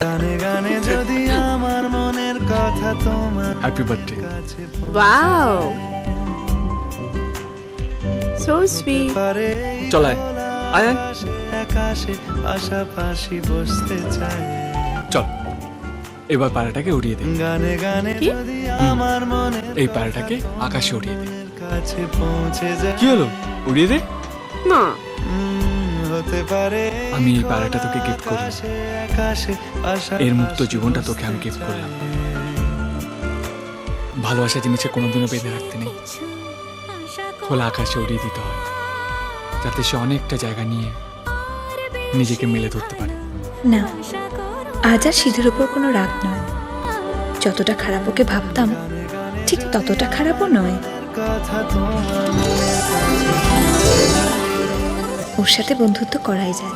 গানে গানে যদি আমার মনের কথা তোমার happy birthday. Wow. So sweet. পারে চল আয় আয় আয়। আকাশে পাশাপাশি বসতে চাই চল এবার পায়রাটাকে উড়িয়ে দে। গানে গানে কি? যদি আমার মনের এই পায়রাটাকে আকাশে উড়িয়ে দে। কাছে পৌঁছে যায় কি হলো? উড়িয়ে দে। না হতে পারে আমি এই পায়রাটা তোকে গিফট করলাম। আকাশে আকাশে এর মুক্ত জীবনটা তোকে আমি গিফট করলাম। ভালোবাসা জিনিসে কোনোদিনও বেঁধে রাখতে নেই, খোলা আকাশে উড়িয়ে দিতে হয়, যাতে সে অনেকটা জায়গা নিয়ে নিজেকে মেলে ধরতে পারে। না, আজ আর সিধুর ওপর কোনো রাগ নয়। যতটা খারাপ ওকে ভাবতাম ঠিক ততটা খারাপও নয়। কথা তোমার মনের কাছে ওর সাথে বন্ধুত্ব করাই যায়।